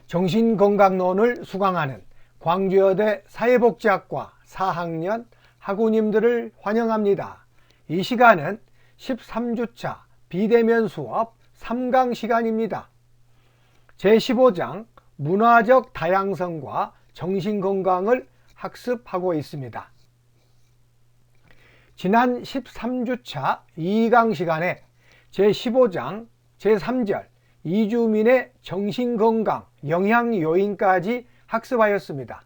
정신건강론을 수강하는 광주여대 사회복지학과 4학년 학우님들을 환영합니다. 이 시간은 13주차 비대면 수업 3강 시간입니다. 제15장 문화적 다양성과 정신건강을 학습하고 있습니다. 지난 13주차 2강 시간에 제15장 제3절 이주민의 정신건강 영향요인까지 학습하였습니다.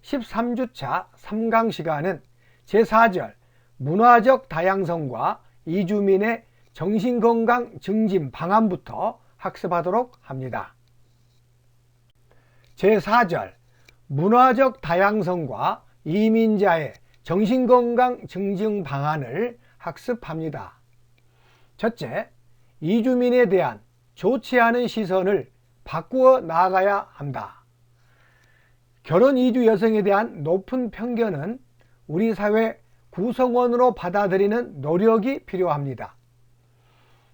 13주차 3강 시간은 제4절 문화적 다양성과 이주민의 정신건강 증진 방안부터 학습하도록 합니다. 제4절 문화적 다양성과 이민자의 정신건강 증진 방안을 학습합니다. 첫째, 이주민에 대한 좋지 않은 시선을 바꾸어 나아가야 한다. 결혼 이주 여성에 대한 높은 편견은 우리 사회 구성원으로 받아들이는 노력이 필요합니다.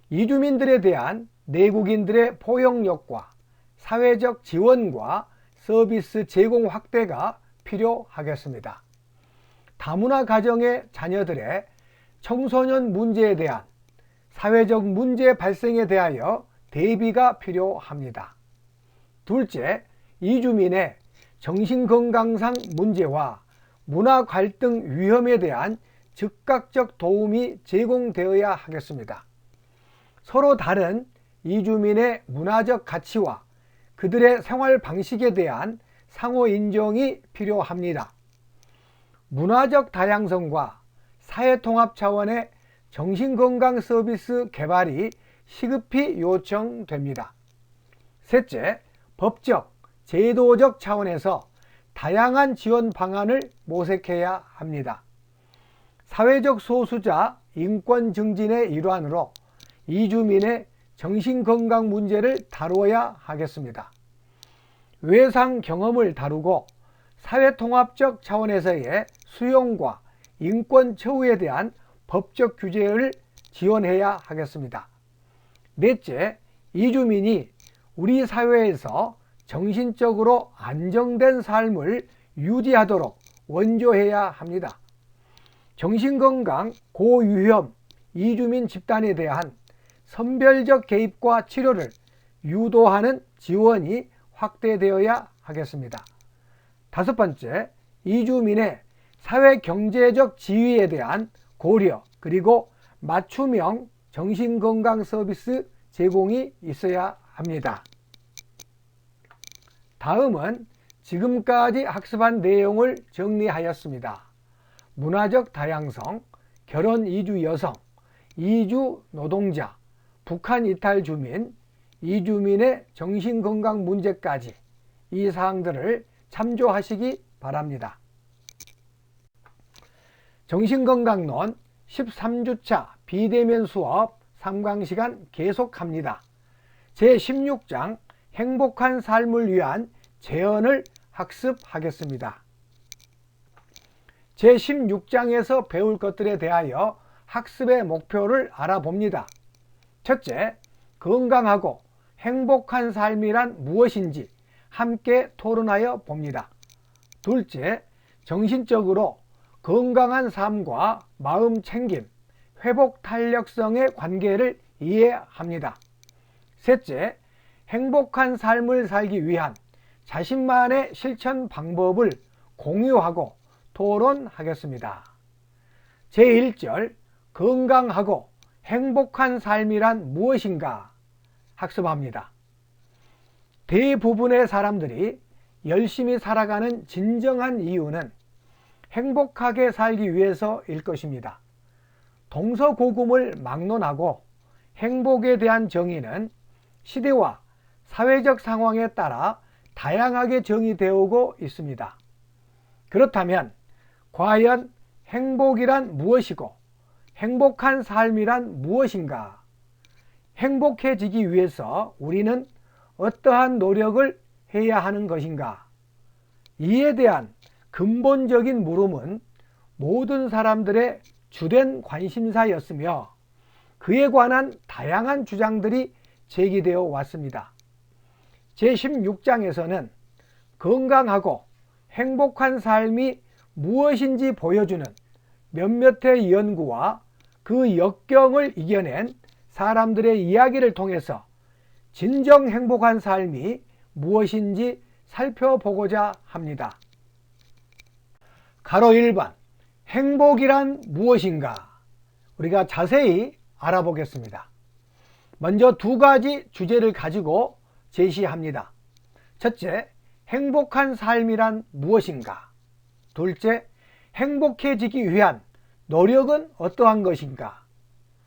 이주민들에 대한 내국인들의 포용력과 사회적 지원과 서비스 제공 확대가 필요하겠습니다. 다문화 가정의 자녀들의 청소년 문제에 대한 사회적 문제 발생에 대하여 대비가 필요합니다. 둘째, 이주민의 정신건강상 문제와 문화 갈등 위험에 대한 즉각적 도움이 제공되어야 하겠습니다. 서로 다른 이주민의 문화적 가치와 그들의 생활 방식에 대한 상호 인정이 필요합니다. 문화적 다양성과 사회통합 차원의 정신건강 서비스 개발이 시급히 요청됩니다. 셋째, 법적, 제도적 차원에서 다양한 지원 방안을 모색해야 합니다. 사회적 소수자 인권 증진의 일환으로 이주민의 정신건강 문제를 다루어야 하겠습니다. 외상 경험을 다루고 사회통합적 차원에서의 수용과 인권 처우에 대한 법적 규제를 지원해야 하겠습니다. 넷째, 이주민이 우리 사회에서 정신적으로 안정된 삶을 유지하도록 원조해야 합니다. 정신건강 고위험 이주민 집단에 대한 선별적 개입과 치료를 유도하는 지원이 확대되어야 하겠습니다. 다섯 번째, 이주민의 사회경제적 지위에 대한 고려 그리고 맞춤형 정신건강 서비스 제공이 있어야 합니다. 다음은 지금까지 학습한 내용을 정리하였습니다. 문화적 다양성, 결혼 이주 여성, 이주 노동자, 북한 이탈 주민, 이주민의 정신건강 문제까지 이 사항들을 참조하시기 바랍니다. 정신건강론 13주차 비대면 수업 3강 시간 계속합니다. 제16장 행복한 삶을 위한 재현을 학습하겠습니다. 제16장에서 배울 것들에 대하여 학습의 목표를 알아봅니다. 첫째, 건강하고 행복한 삶이란 무엇인지 함께 토론하여 봅니다. 둘째, 정신적으로 건강한 삶과 마음 챙김, 회복 탄력성의 관계를 이해합니다. 셋째, 행복한 삶을 살기 위한 자신만의 실천 방법을 공유하고 토론하겠습니다. 제1절 건강하고 행복한 삶이란 무엇인가 학습합니다. 대부분의 사람들이 열심히 살아가는 진정한 이유는 행복하게 살기 위해서일 것입니다. 동서고금을 막론하고 행복에 대한 정의는 시대와 사회적 상황에 따라 다양하게 정의되어 오고 있습니다. 그렇다면 과연 행복이란 무엇이고 행복한 삶이란 무엇인가? 행복해지기 위해서 우리는 어떠한 노력을 해야 하는 것인가? 이에 대한 근본적인 물음은 모든 사람들의 주된 관심사였으며 그에 관한 다양한 주장들이 제기되어 왔습니다. 제16장에서는 건강하고 행복한 삶이 무엇인지 보여주는 몇몇의 연구와 그 역경을 이겨낸 사람들의 이야기를 통해서 진정 행복한 삶이 무엇인지 살펴보고자 합니다. 가로 1번, 행복이란 무엇인가? 우리가 자세히 알아보겠습니다. 먼저 두 가지 주제를 가지고 제시합니다. 첫째, 행복한 삶이란 무엇인가? 둘째, 행복해지기 위한 노력은 어떠한 것인가?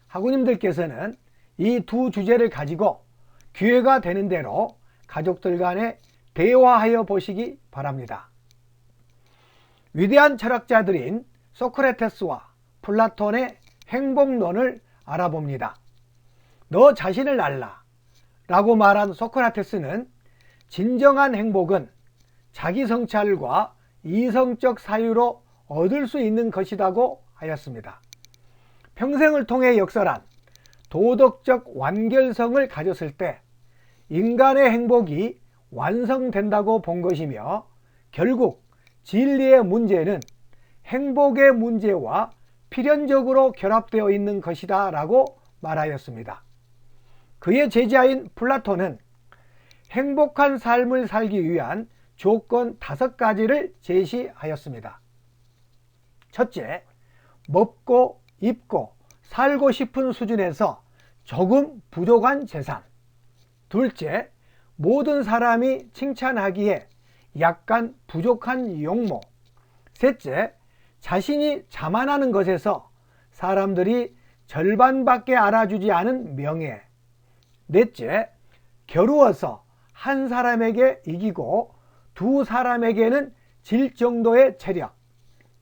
학우님들께서는 이 두 주제를 가지고 기회가 되는 대로 가족들 간에 대화하여 보시기 바랍니다. 위대한 철학자들인 소크라테스와 플라톤의 행복론을 알아봅니다. 너 자신을 알라 라고 말한 소크라테스는 진정한 행복은 자기 성찰과 이성적 사유로 얻을 수 있는 것이라고 하였습니다. 평생을 통해 역설한 도덕적 완결성을 가졌을 때 인간의 행복이 완성된다고 본 것이며, 결국 진리의 문제는 행복의 문제와 필연적으로 결합되어 있는 것이다 라고 말하였습니다. 그의 제자인 플라톤은 행복한 삶을 살기 위한 조건 5가지를 제시하였습니다. 첫째, 먹고 입고 살고 싶은 수준에서 조금 부족한 재산. 둘째, 모든 사람이 칭찬하기에 약간 부족한 용모. 셋째, 자신이 자만하는 것에서 사람들이 절반밖에 알아주지 않은 명예. 넷째, 겨루어서 한 사람에게 이기고 두 사람에게는 질 정도의 체력.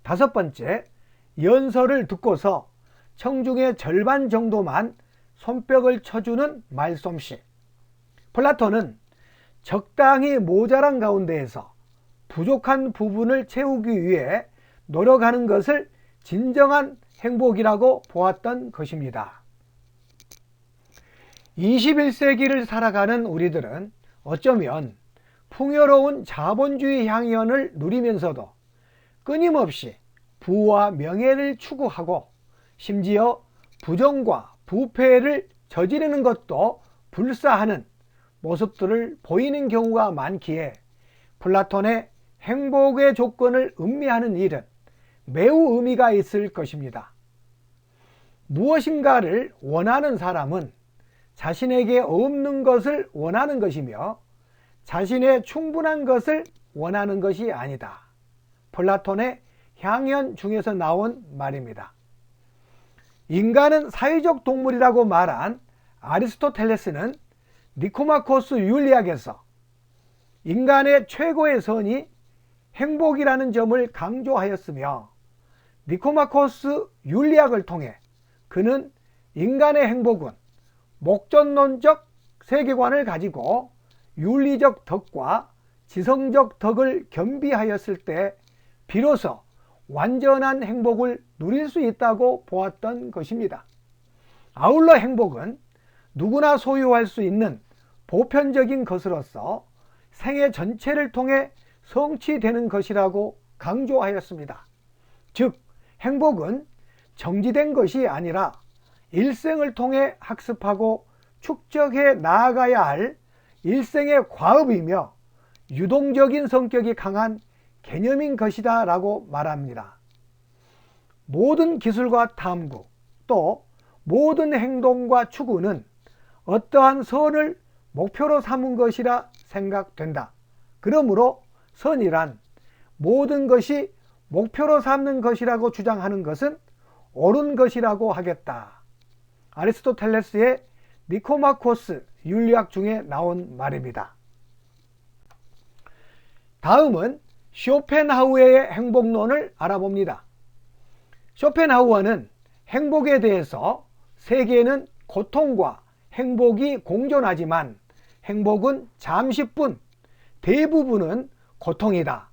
다섯 번째, 연설을 듣고서 청중의 절반 정도만 손뼉을 쳐주는 말솜씨. 플라톤은 적당히 모자란 가운데에서 부족한 부분을 채우기 위해 노력하는 것을 진정한 행복이라고 보았던 것입니다. 21세기를 살아가는 우리들은 어쩌면 풍요로운 자본주의 향연을 누리면서도 끊임없이 부와 명예를 추구하고 심지어 부정과 부패를 저지르는 것도 불사하는 모습들을 보이는 경우가 많기에 플라톤의 행복의 조건을 음미하는 일은 매우 의미가 있을 것입니다. 무엇인가를 원하는 사람은 자신에게 없는 것을 원하는 것이며 자신의 충분한 것을 원하는 것이 아니다. 플라톤의 향연 중에서 나온 말입니다. 인간은 사회적 동물이라고 말한 아리스토텔레스는 니코마코스 윤리학에서 인간의 최고의 선이 행복이라는 점을 강조하였으며, 니코마코스 윤리학을 통해 그는 인간의 행복은 목전론적 세계관을 가지고 윤리적 덕과 지성적 덕을 겸비하였을 때 비로소 완전한 행복을 누릴 수 있다고 보았던 것입니다. 아울러 행복은 누구나 소유할 수 있는 보편적인 것으로서 생애 전체를 통해 성취되는 것이라고 강조하였습니다. 즉, 행복은 정지된 것이 아니라 일생을 통해 학습하고 축적해 나아가야 할 일생의 과업이며 유동적인 성격이 강한 개념인 것이다 라고 말합니다. 모든 기술과 탐구, 또 모든 행동과 추구는 어떠한 선을 목표로 삼은 것이라 생각된다. 그러므로 선이란 모든 것이 목표로 삼는 것이라고 주장하는 것은 옳은 것이라고 하겠다. 아리스토텔레스의 니코마코스 윤리학 중에 나온 말입니다. 다음은 쇼펜하우어의 행복론을 알아봅니다. 쇼펜하우어는 행복에 대해서 세계에는 고통과 행복이 공존하지만 행복은 잠시뿐, 대부분은 고통이다.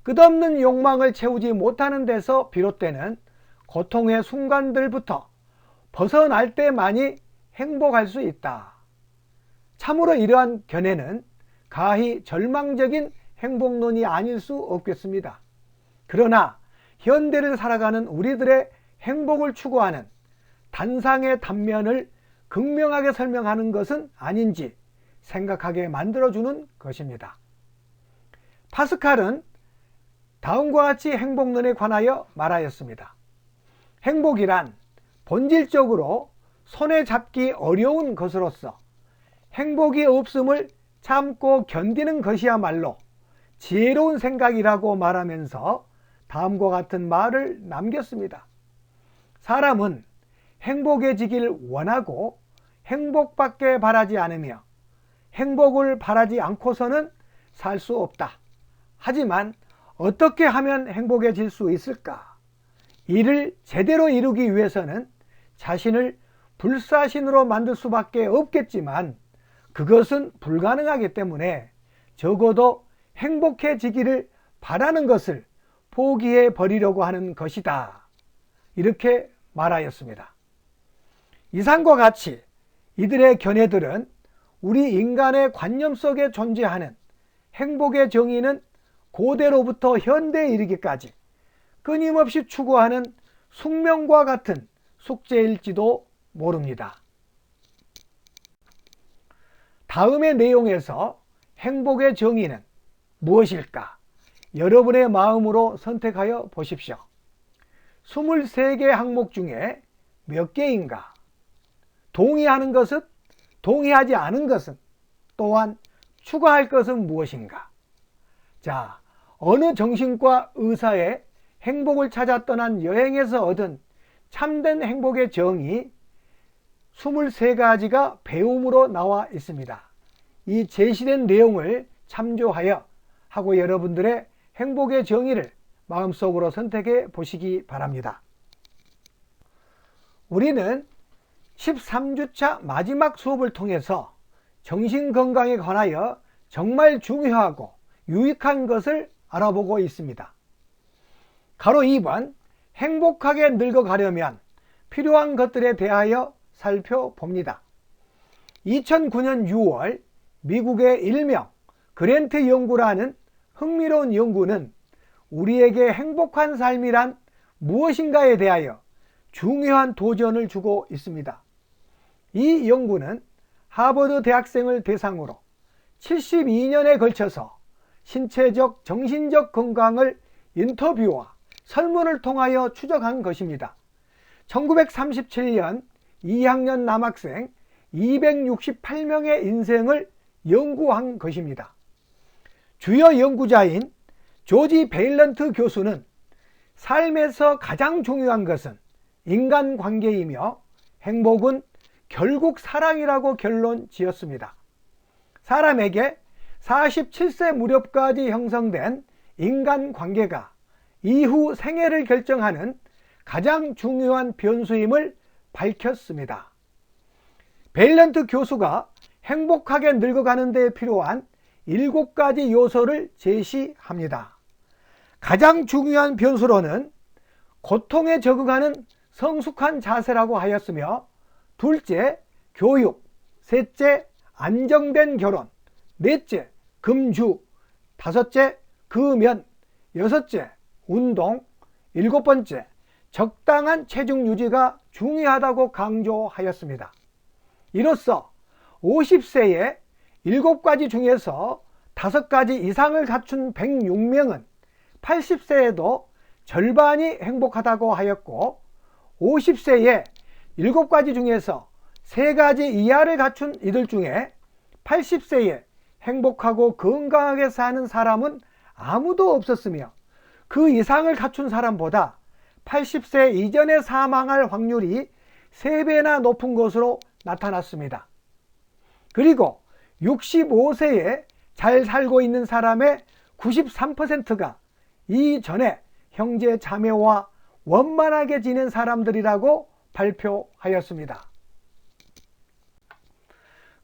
끝없는 욕망을 채우지 못하는 데서 비롯되는 고통의 순간들부터 벗어날 때만이 행복할 수 있다. 참으로 이러한 견해는 가히 절망적인 행복론이 아닐 수 없겠습니다. 그러나 현대를 살아가는 우리들의 행복을 추구하는 단상의 단면을 극명하게 설명하는 것은 아닌지 생각하게 만들어주는 것입니다. 파스칼은 다음과 같이 행복론에 관하여 말하였습니다. 행복이란 본질적으로 손에 잡기 어려운 것으로서 행복이 없음을 참고 견디는 것이야말로 지혜로운 생각이라고 말하면서 다음과 같은 말을 남겼습니다. 사람은 행복해지길 원하고 행복밖에 바라지 않으며 행복을 바라지 않고서는 살 수 없다. 하지만 어떻게 하면 행복해질 수 있을까? 이를 제대로 이루기 위해서는 자신을 불사신으로 만들 수밖에 없겠지만 그것은 불가능하기 때문에 적어도 행복해지기를 바라는 것을 포기해 버리려고 하는 것이다. 이렇게 말하였습니다. 이상과 같이 이들의 견해들은 우리 인간의 관념 속에 존재하는 행복의 정의는 고대로부터 현대에 이르기까지 끊임없이 추구하는 숙명과 같은 숙제일지도 모릅니다. 다음의 내용에서 행복의 정의는 무엇일까? 여러분의 마음으로 선택하여 보십시오. 23개 항목 중에 몇 개인가? 동의하는 것은, 동의하지 않은 것은, 또한 추가할 것은 무엇인가? 자, 어느 정신과 의사의 행복을 찾아 떠난 여행에서 얻은 참된 행복의 정의 23가지가 배움으로 나와 있습니다. 이 제시된 내용을 참조하여 하고 여러분들의 행복의 정의를 마음속으로 선택해 보시기 바랍니다. 우리는 13주차 마지막 수업을 통해서 정신건강에 관하여 정말 중요하고 유익한 것을 알아보고 있습니다. 가로 2번 행복하게 늙어가려면 필요한 것들에 대하여 살펴봅니다. 2009년 6월 미국의 일명 그랜트 연구라는 흥미로운 연구는 우리에게 행복한 삶이란 무엇인가에 대하여 중요한 도전을 주고 있습니다. 이 연구는 하버드 대학생을 대상으로 72년에 걸쳐서 신체적, 정신적 건강을 인터뷰와 설문을 통하여 추적한 것입니다. 1937년 2학년 남학생 268명의 인생을 연구한 것입니다. 주요 연구자인 조지 베일런트 교수는 삶에서 가장 중요한 것은 인간관계이며 행복은 결국 사랑이라고 결론 지었습니다. 사람에게 47세 무렵까지 형성된 인간관계가 이후 생애를 결정하는 가장 중요한 변수임을 밝혔습니다. 베일런트 교수가 행복하게 늙어가는 데 필요한 7가지 요소를 제시합니다. 가장 중요한 변수로는 고통에 적응하는 성숙한 자세라고 하였으며, 둘째, 교육, 셋째, 안정된 결혼, 넷째, 금주, 다섯째, 금연, 여섯째, 운동, 일곱 번째, 적당한 체중 유지가 중요하다고 강조하였습니다. 이로써 50세에 7가지 중에서 5가지 이상을 갖춘 106명은 80세에도 절반이 행복하다고 하였고, 50세에 7가지 중에서 3가지 이하를 갖춘 이들 중에 80세에 행복하고 건강하게 사는 사람은 아무도 없었으며, 그 이상을 갖춘 사람보다 80세 이전에 사망할 확률이 3배나 높은 것으로 나타났습니다. 그리고 65세에 잘 살고 있는 사람의 93%가 이전에 형제 자매와 원만하게 지낸 사람들이라고 발표하였습니다.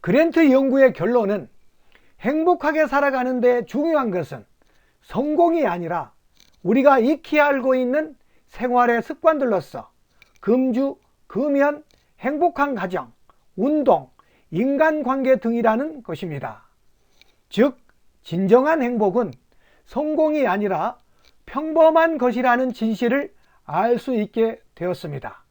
그랜트 연구의 결론은 행복하게 살아가는 데 중요한 것은 성공이 아니라 우리가 익히 알고 있는 생활의 습관들로서 금주, 금연, 행복한 가정, 운동, 인간관계 등이라는 것입니다. 즉 진정한 행복은 성공이 아니라 평범한 것이라는 진실을 알 수 있게 되었습니다.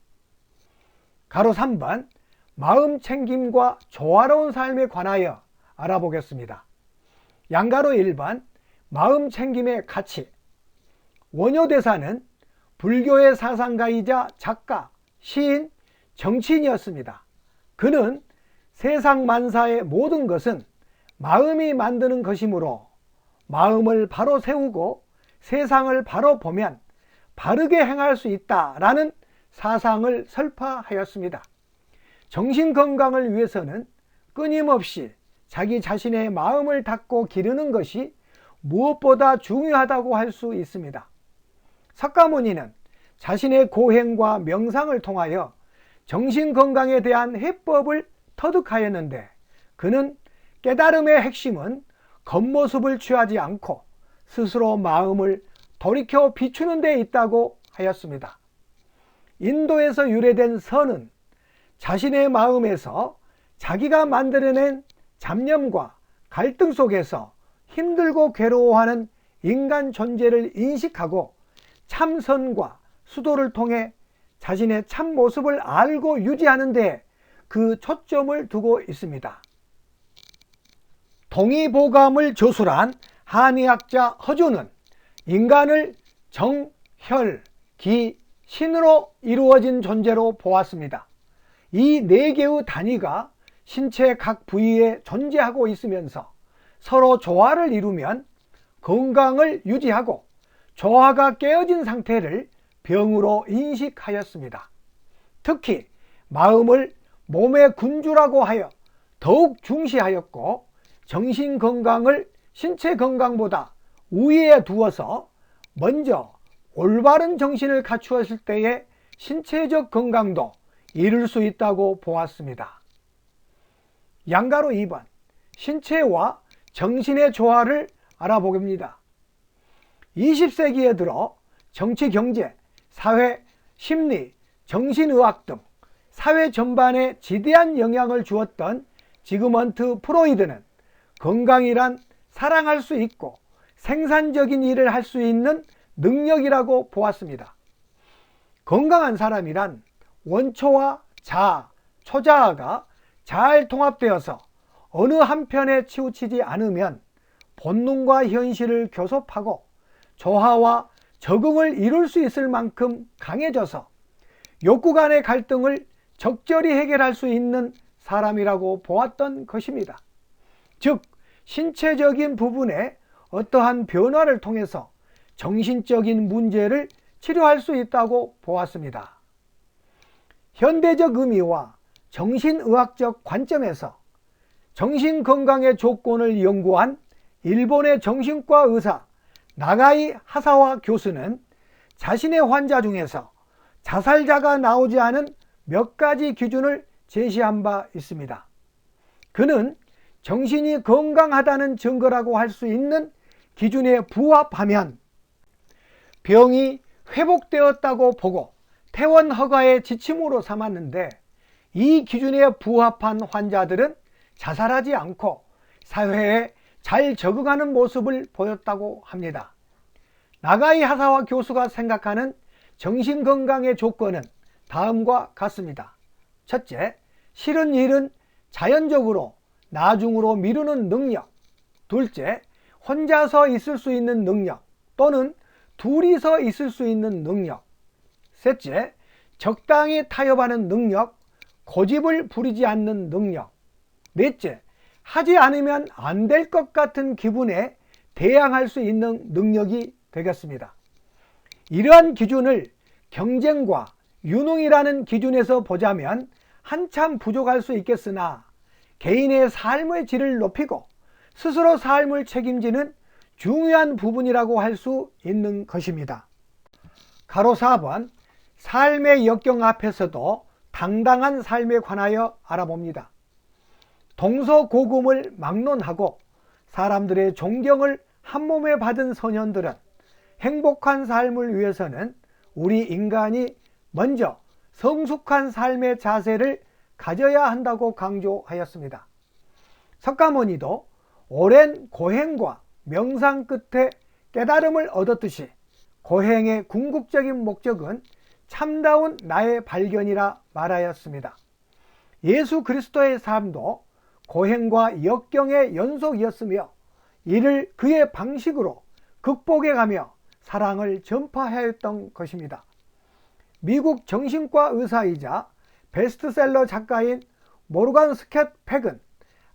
가로 3번 마음 챙김과 조화로운 삶에 관하여 알아보겠습니다. 양가로 1번 마음 챙김의 가치. 원효대사는 불교의 사상가이자 작가, 시인, 정치인이었습니다. 그는 세상 만사의 모든 것은 마음이 만드는 것이므로 마음을 바로 세우고 세상을 바로 보면 바르게 행할 수 있다라는 사상을 설파하였습니다. 정신건강을 위해서는 끊임없이 자기 자신의 마음을 닦고 기르는 것이 무엇보다 중요하다고 할 수 있습니다. 석가모니는 자신의 고행과 명상을 통하여 정신건강에 대한 해법을 터득하였는데 그는 깨달음의 핵심은 겉모습을 취하지 않고 스스로 마음을 돌이켜 비추는 데 있다고 하였습니다. 인도에서 유래된 선은 자신의 마음에서 자기가 만들어낸 잡념과 갈등 속에서 힘들고 괴로워하는 인간 존재를 인식하고 참선과 수도를 통해 자신의 참모습을 알고 유지하는 데 그 초점을 두고 있습니다. 동의보감을 저술한 한의학자 허준은 인간을 정, 혈, 기, 신으로 이루어진 존재로 보았습니다. 이 네 개의 단위가 신체 각 부위에 존재하고 있으면서 서로 조화를 이루면 건강을 유지하고 조화가 깨어진 상태를 병으로 인식하였습니다. 특히 마음을 몸의 군주라고 하여 더욱 중시하였고 정신건강을 신체 건강보다 우위에 두어서 먼저 올바른 정신을 갖추었을 때의 신체적 건강도 이룰 수 있다고 보았습니다. 양가로 2번 신체와 정신의 조화를 알아보겠습니다. 20세기에 들어 정치, 경제, 사회, 심리, 정신의학 등 사회 전반에 지대한 영향을 주었던 지그먼트 프로이드는 건강이란 사랑할 수 있고 생산적인 일을 할 수 있는 능력이라고 보았습니다. 건강한 사람이란 원초와 자아, 초자아가 잘 통합되어서 어느 한편에 치우치지 않으면 본능과 현실을 교섭하고 조화와 적응을 이룰 수 있을 만큼 강해져서 욕구 간의 갈등을 적절히 해결할 수 있는 사람이라고 보았던 것입니다. 즉 신체적인 부분에 어떠한 변화를 통해서 정신적인 문제를 치료할 수 있다고 보았습니다. 현대적 의미와 정신의학적 관점에서 정신건강의 조건을 연구한 일본의 정신과 의사 나가이 하사와 교수는 자신의 환자 중에서 자살자가 나오지 않은 몇 가지 기준을 제시한 바 있습니다. 그는 정신이 건강하다는 증거라고 할 수 있는 기준에 부합하면 병이 회복되었다고 보고 퇴원 허가의 지침으로 삼았는데 이 기준에 부합한 환자들은 자살하지 않고 사회에 잘 적응하는 모습을 보였다고 합니다. 나가이 하사와 교수가 생각하는 정신건강의 조건은 다음과 같습니다. 첫째, 싫은 일은 자연적으로 나중으로 미루는 능력. 둘째, 혼자서 있을 수 있는 능력 또는 둘이서 있을 수 있는 능력. 셋째, 적당히 타협하는 능력, 고집을 부리지 않는 능력. 넷째, 하지 않으면 안 될 것 같은 기분에 대항할 수 있는 능력이 되겠습니다. 이러한 기준을 경쟁과 유능이라는 기준에서 보자면 한참 부족할 수 있겠으나 개인의 삶의 질을 높이고 스스로 삶을 책임지는 중요한 부분이라고 할 수 있는 것입니다. 가로 4번 삶의 역경 앞에서도 당당한 삶에 관하여 알아봅니다. 동서고금을 막론하고 사람들의 존경을 한몸에 받은 소년들은 행복한 삶을 위해서는 우리 인간이 먼저 성숙한 삶의 자세를 가져야 한다고 강조하였습니다. 석가모니도 오랜 고행과 명상 끝에 깨달음을 얻었듯이 고행의 궁극적인 목적은 참다운 나의 발견이라 말하였습니다. 예수 그리스도의 삶도 고행과 역경의 연속이었으며 이를 그의 방식으로 극복해가며 사랑을 전파하였던 것입니다. 미국 정신과 의사이자 베스트셀러 작가인 모르간 스캇 팩은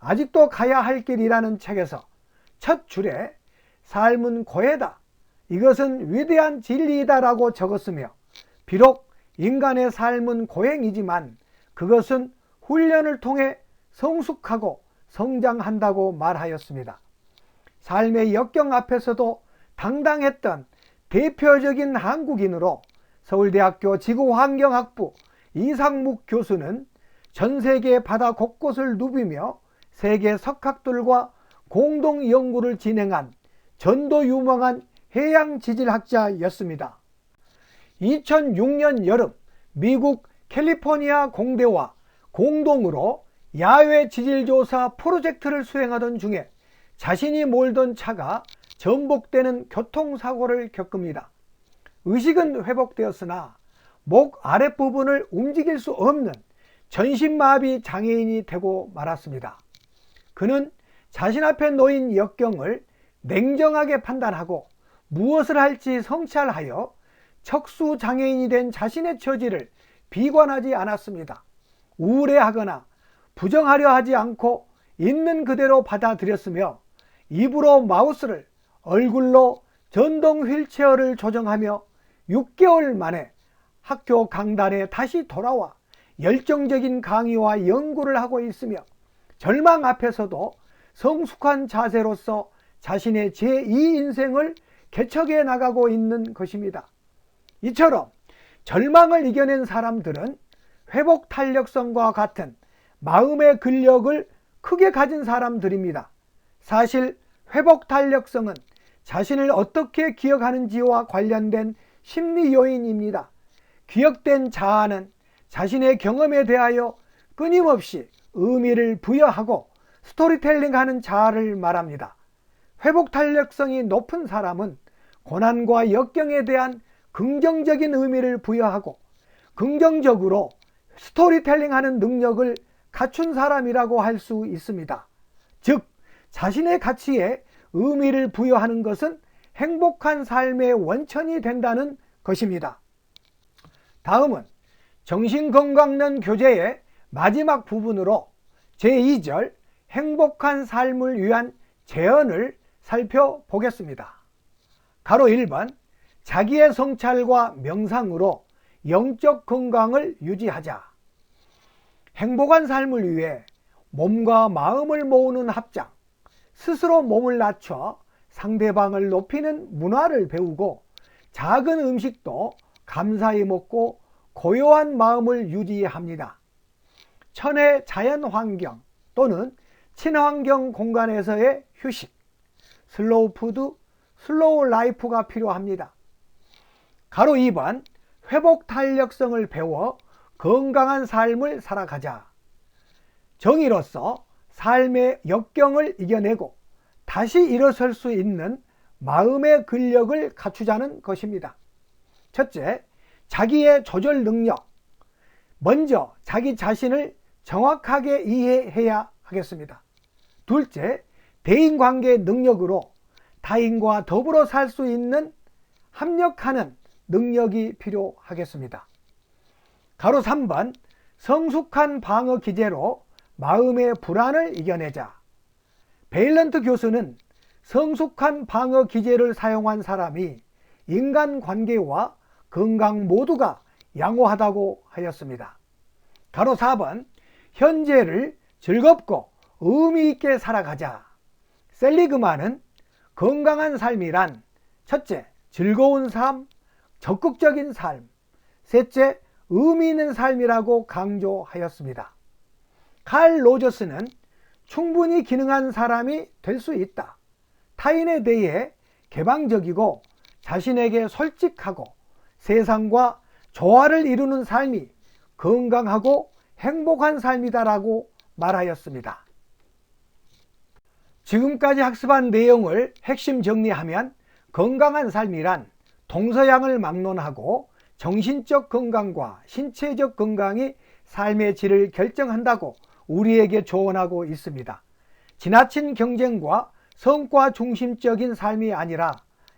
아직도 가야 할 길이라는 책에서 첫 줄에 삶은 고해다, 이것은 위대한 진리이다 라고 적었으며, 비록 인간의 삶은 고행이지만 그것은 훈련을 통해 성숙하고 성장한다고 말하였습니다. 삶의 역경 앞에서도 당당했던 대표적인 한국인으로 서울대학교 지구환경학부 이상묵 교수는 전 세계 바다 곳곳을 누비며 세계 석학들과 공동 연구를 진행한 전도 유망한 해양지질학자였습니다. 2006년 여름 미국 캘리포니아 공대와 공동으로 야외 지질조사 프로젝트를 수행하던 중에 자신이 몰던 차가 전복되는 교통사고를 겪습니다. 의식은 회복되었으나 목 아랫부분을 움직일 수 없는 전신마비 장애인이 되고 말았습니다. 그는 자신 앞에 놓인 역경을 냉정하게 판단하고 무엇을 할지 성찰하여 척수장애인이 된 자신의 처지를 비관하지 않았습니다. 우울해하거나 부정하려 하지 않고 있는 그대로 받아들였으며 입으로 마우스를, 얼굴로 전동 휠체어를 조정하며 6개월 만에 학교 강단에 다시 돌아와 열정적인 강의와 연구를 하고 있으며 절망 앞에서도 성숙한 자세로서 자신의 제2인생을 개척해 나가고 있는 것입니다. 이처럼 절망을 이겨낸 사람들은 회복 탄력성과 같은 마음의 근력을 크게 가진 사람들입니다. 사실 회복 탄력성은 자신을 어떻게 기억하는지와 관련된 심리 요인입니다. 기억된 자아는 자신의 경험에 대하여 끊임없이 의미를 부여하고 스토리텔링하는 자아를 말합니다. 회복 탄력성이 높은 사람은 고난과 역경에 대한 긍정적인 의미를 부여하고 긍정적으로 스토리텔링하는 능력을 갖춘 사람이라고 할 수 있습니다. 즉, 자신의 가치에 의미를 부여하는 것은 행복한 삶의 원천이 된다는 것입니다. 다음은 정신건강론 교재의 마지막 부분으로 제2절 행복한 삶을 위한 제언을 살펴보겠습니다. 가로 1번 자기의 성찰과 명상으로 영적 건강을 유지하자. 행복한 삶을 위해 몸과 마음을 모으는 합장, 스스로 몸을 낮춰 상대방을 높이는 문화를 배우고 작은 음식도 감사히 먹고 고요한 마음을 유지합니다. 천혜 자연환경 또는 친환경 공간에서의 휴식, 슬로우 푸드, 슬로우 라이프가 필요합니다. 가로 2번 회복 탄력성을 배워 건강한 삶을 살아가자. 정의로서 삶의 역경을 이겨내고 다시 일어설 수 있는 마음의 근력을 갖추자는 것입니다. 첫째, 자기의 조절 능력. 먼저 자기 자신을 정확하게 이해해야 하겠습니다. 둘째, 대인관계 능력으로 타인과 더불어 살 수 있는 협력하는 능력이 필요하겠습니다. 가로 3번 성숙한 방어 기제로 마음의 불안을 이겨내자. 베일런트 교수는 성숙한 방어 기제를 사용한 사람이 인간관계와 건강 모두가 양호하다고 하였습니다. 가로 4번 현재를 즐겁고 의미 있게 살아가자. 셀리그만은 건강한 삶이란 첫째, 즐거운 삶, 적극적인 삶, 셋째, 의미 있는 삶이라고 강조하였습니다. 칼 로저스는 충분히 기능한 사람이 될 수 있다. 타인에 대해 개방적이고 자신에게 솔직하고 세상과 조화를 이루는 삶이 건강하고 행복한 삶이다라고 말하였습니다. 지금까지 학습한 내용을 핵심 정리하면 건강한 삶이란 동서양을 막론하고 정신적 건강과 신체적 건강이 삶의 질을 결정한다고 우리에게 조언하고 있습니다. 지나친 경쟁과 성과 중심적인 삶이 아니라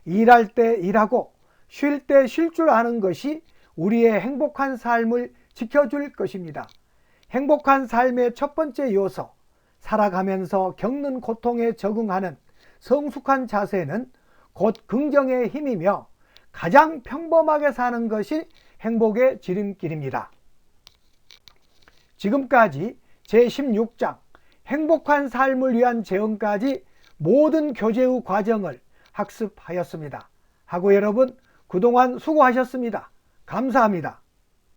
일할 때 일하고 쉴 때 쉴 줄 아는 것이 우리의 행복한 삶을 지켜줄 것입니다. 행복한 삶의 첫 번째 요소, 살아가면서 겪는 고통에 적응하는 성숙한 자세는 곧 긍정의 힘이며 가장 평범하게 사는 것이 행복의 지름길입니다. 지금까지 제16장 행복한 삶을 위한 재원까지 모든 교재 후 과정을 학습하였습니다. 하고 여러분 그동안 수고하셨습니다. 감사합니다.